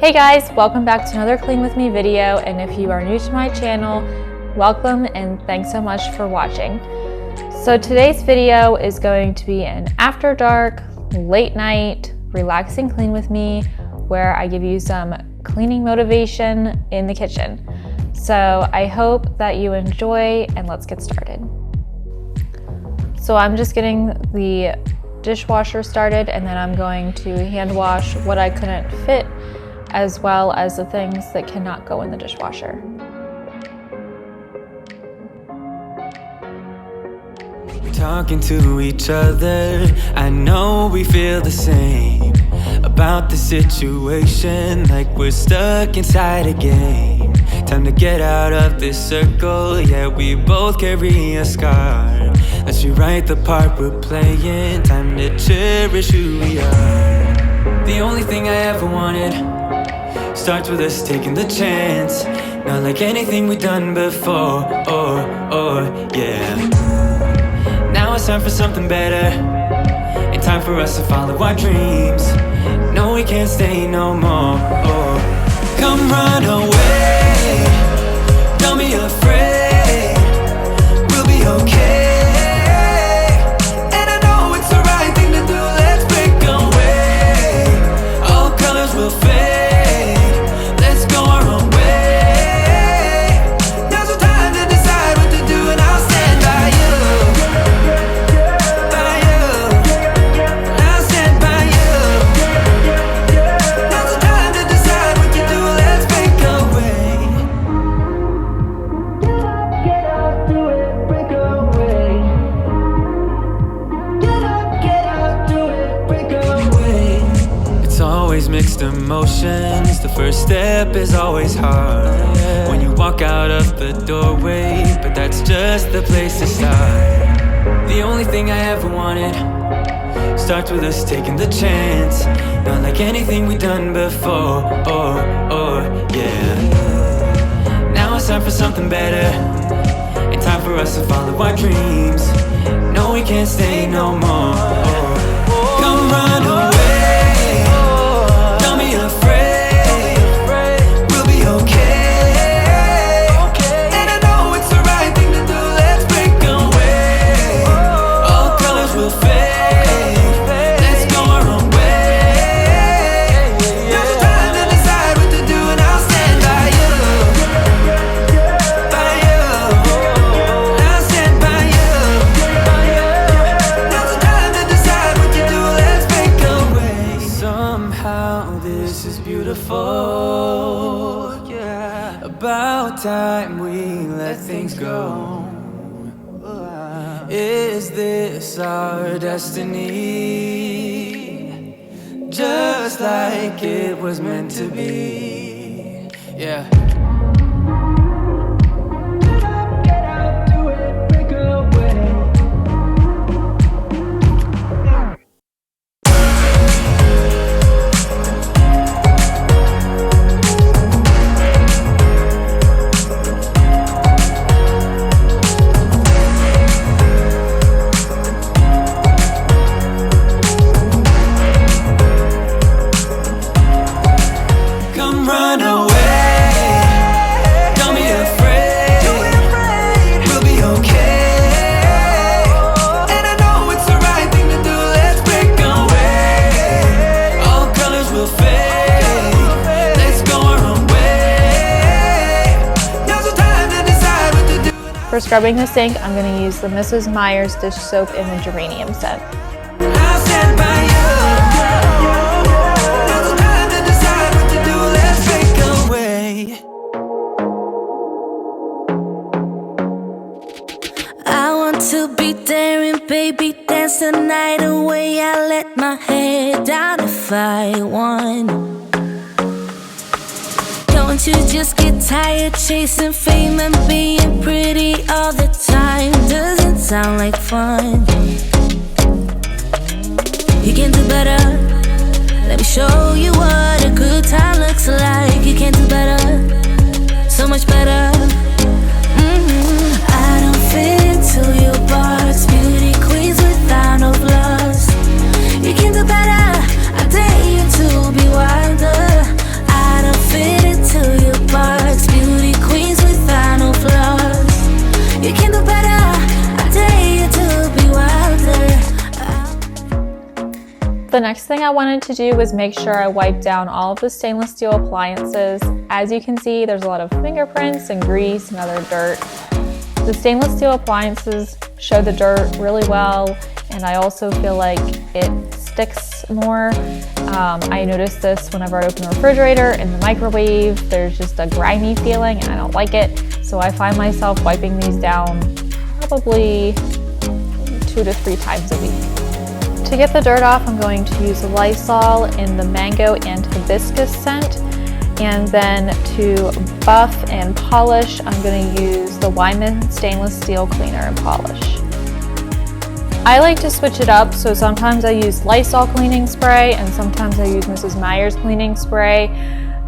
Hey guys, welcome back to another Clean With Me video, and if you are new to my channel, welcome and thanks so much for watching. So today's video is going to be an after dark, late night, relaxing clean with me, where I give you some cleaning motivation in the kitchen. So I hope that you enjoy, and let's get started. So I'm just getting the dishwasher started, and then I'm going to hand wash what I couldn't fit, as well as the things that cannot go in the dishwasher. We're talking to each other, I know we feel the same about the situation, like we're stuck inside a game. Time to get out of this circle, yeah, we both carry a scar. Let's rewrite the part we're playing, time to cherish who we are. The only thing I ever wanted starts with us taking the chance, not like anything we've done before, yeah. Now it's time for something better, and time for us to follow our dreams. No, we can't stay no more, come run away, don't be afraid, we'll be okay. And I know it's the right thing to do, let's break away. All colors will fade, mixed emotions. The first step is always hard when you walk out of the doorway, but that's just the place to start. The only thing I ever wanted starts with us taking the chance, not like anything we've done before, yeah. Now it's time for something better, and time for us to follow our dreams. No, we can't stay no more, come run away. About time we let things go. Is this our destiny? Just like it was meant to be, yeah. For scrubbing the sink, I'm going to use the Mrs. Meyer's dish soap in the geranium scent. I want to be daring, baby, dance the night away. I let my head down if I won. Don't you just get tired chasing fame and being pretty all the time? Doesn't sound like fun. You can do better. Let me show you what a good time looks like. You can do better, so much better. I don't fit into your parts, beauty queens without no flaws. You can do better, I dare you to be wilder. I the next thing I wanted to do was make sure I wiped down all of the stainless steel appliances. As you can see, there's a lot of fingerprints and grease and other dirt. The stainless steel appliances show the dirt really well, and I also feel like it sticks more. I noticed this whenever I open the refrigerator and the microwave. There's just a grimy feeling and I don't like it. So I find myself wiping these down probably 2 to 3 times a week. To get the dirt off, I'm going to use Lysol in the mango and hibiscus scent. And then to buff and polish, I'm going to use the Wyman stainless steel cleaner and polish. I like to switch it up, so sometimes I use Lysol cleaning spray and sometimes I use Mrs. Meyer's cleaning spray.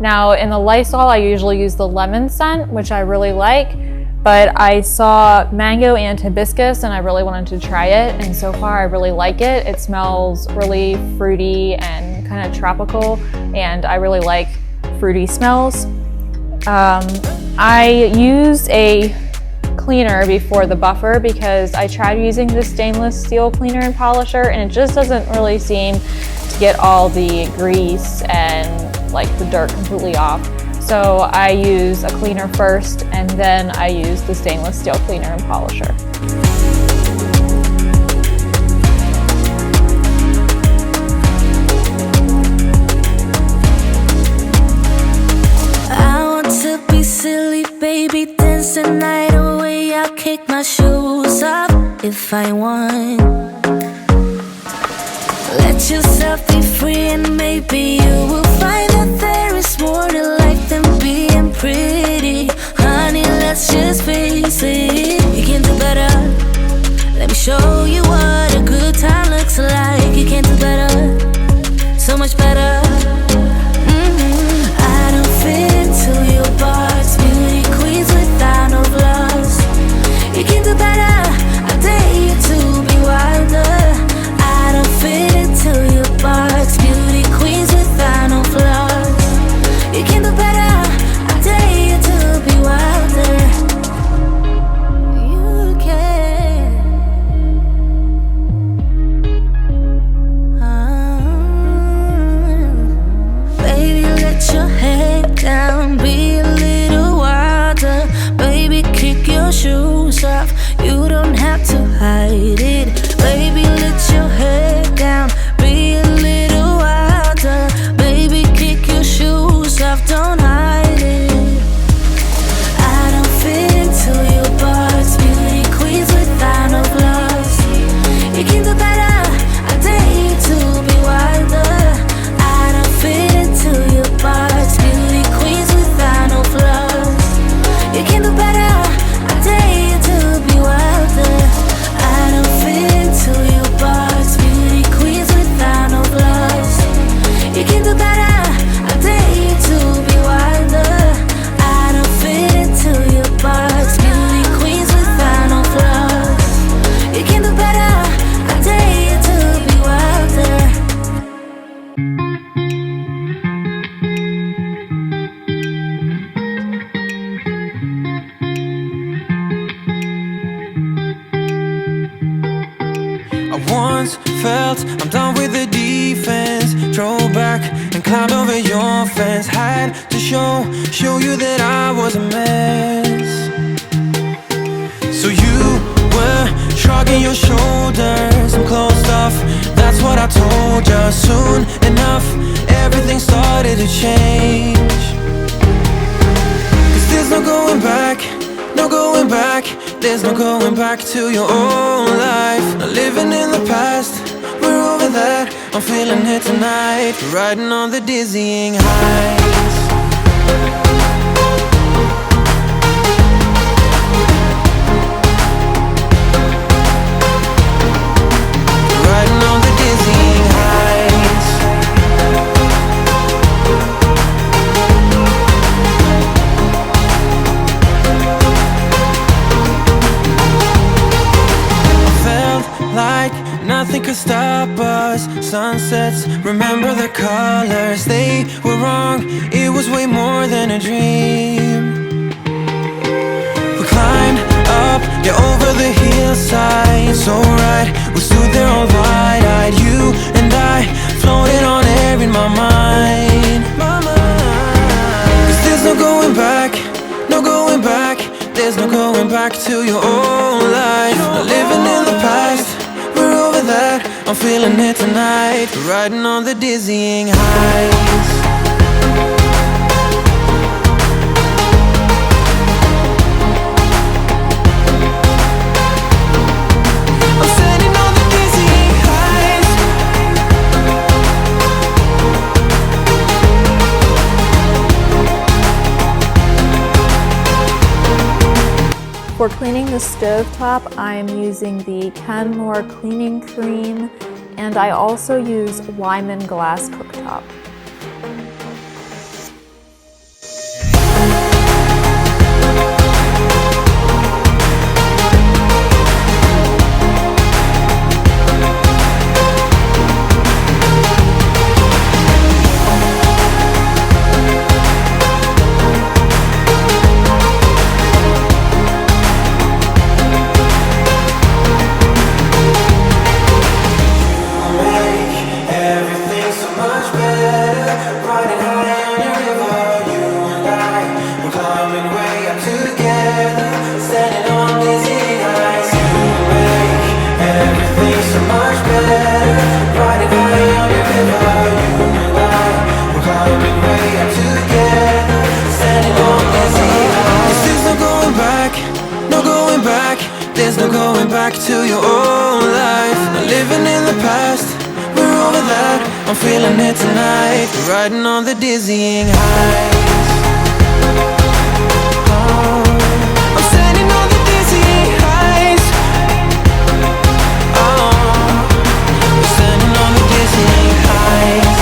Now in the Lysol, I usually use the lemon scent, which I really like, but I saw mango and hibiscus and I really wanted to try it, and so far I really like it. It smells really fruity and kind of tropical, and I really like fruity smells. I use a cleaner before the buffer because I tried using the stainless steel cleaner and polisher and it just doesn't really seem to get all the grease and like the dirt completely off. So I use a cleaner first and then I use the stainless steel cleaner and polisher. Silly baby, dance the night away. I'll kick my shoes off if I want. Let yourself be free and maybe you will find that there is more to life than being pretty. Honey, let's just face it, you can do better. Let me show you what a good time looks like. You can do better, so much better. I don't fit into your box, beauty queens without no flaws. You can do better, I dare you to be wilder. I don't fit into your box, beauty queens without no flaws. You can do better, I dare you to be wilder. You can. Baby, let your head down, be a little wilder. Baby, kick your shoes off, you don't have to hide it. Baby, let your head down, be a little wilder. Baby, kick your shoes off, don't hide it. I don't fit into your box, beauty queens without no flaws. You can do better, I dare you to be wilder. I don't fit into your box, beauty queens without no flaws. You can do better, I dare you to be wilder. I don't fit into your box, beauty queens without no flaws. You can do better, I dare you to be wilder. I don't fit into your box, beauty queens without no flaws. You can do better, I dare you to be wilder. I once felt I'm done with the defense. Drove back and climbed over your fence. Had to show you that I was a mess. So you were shrugging your shoulders. I'm closed off, that's what I told you. Soon enough, everything started to change. 'Cause there's no going back, no going back. There's no going back to your old life. Not living in the past, we're over that. I'm feeling it tonight, riding on the dizzying highs. Riding on the dizzying highs. Like nothing could stop us. Sunsets, remember the colors. They were wrong, it was way more than a dream. We climbed up, yeah, over the hillside. So right, we stood there all wide-eyed. You and I, floating on air in my mind. Cause there's no going back, no going back. There's no going back to your old life. Not living in the past, we're over that. I'm feeling it tonight, riding on the dizzying heights. For cleaning the stovetop, I'm using the Kenmore cleaning cream, and I also use Lyman glass cooktop. There's no going back to your old life. Not living in the past, we're over that. I'm feeling it tonight, riding on the dizzying heights. I'm standing on the dizzying heights. I'm standing on the dizzying heights.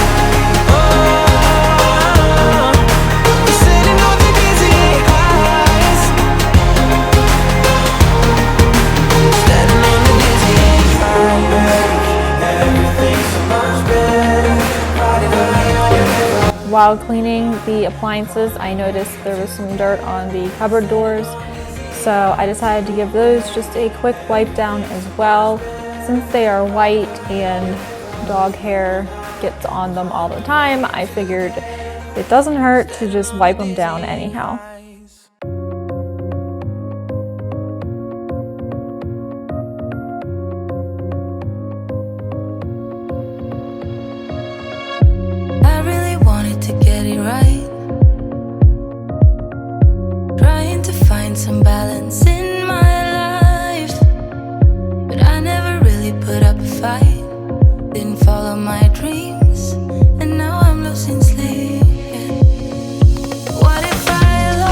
I'm standing on the dizzying heights. Standing on the dizzying heights. Everything's so much better. Riding high on your river. While cleaning the appliances, I noticed there was some dirt on the cupboard doors, so I decided to give those just a quick wipe down as well. Since they are white and dog hair gets on them all the time, I figured it doesn't hurt to just wipe them down anyhow. I really wanted to get it right, trying to find some balance in my life, but I never really put up a fight, didn't follow my dreams, and now I'm losing sleep. What if I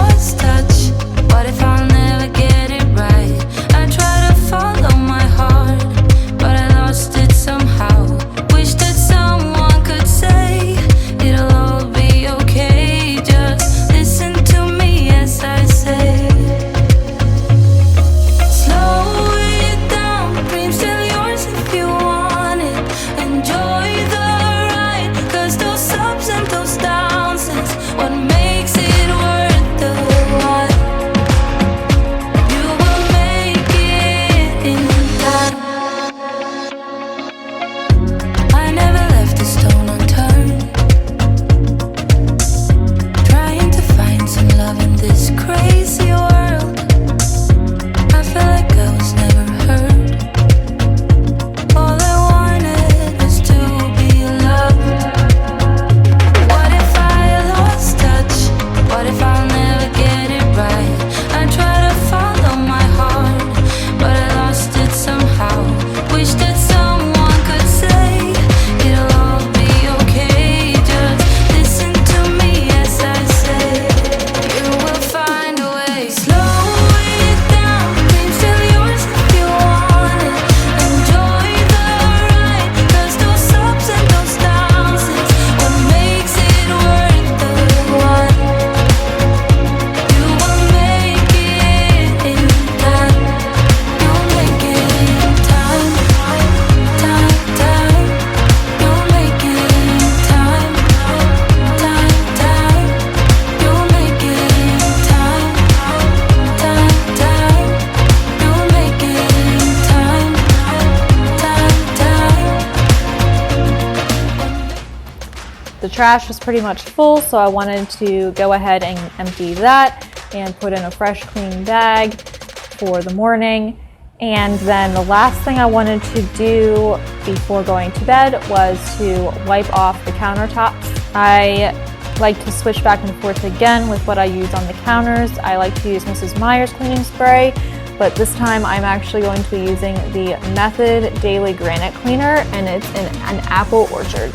The trash was pretty much full, so I wanted to go ahead and empty that and put in a fresh clean bag for the morning. And then the last thing I wanted to do before going to bed was to wipe off the countertops. I like to switch back and forth again with what I use on the counters. I like to use Mrs. Meyer's cleaning spray, but this time I'm actually going to be using the Method Daily Granite Cleaner, and it's in an apple orchard.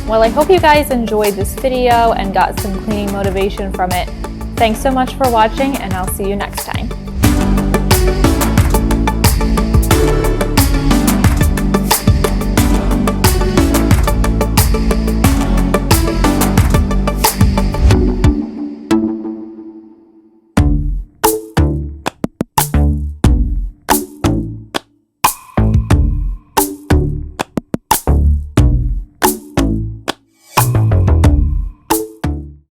Well, I hope you guys enjoyed this video and got some cleaning motivation from it. Thanks so much for watching, and I'll see you next time.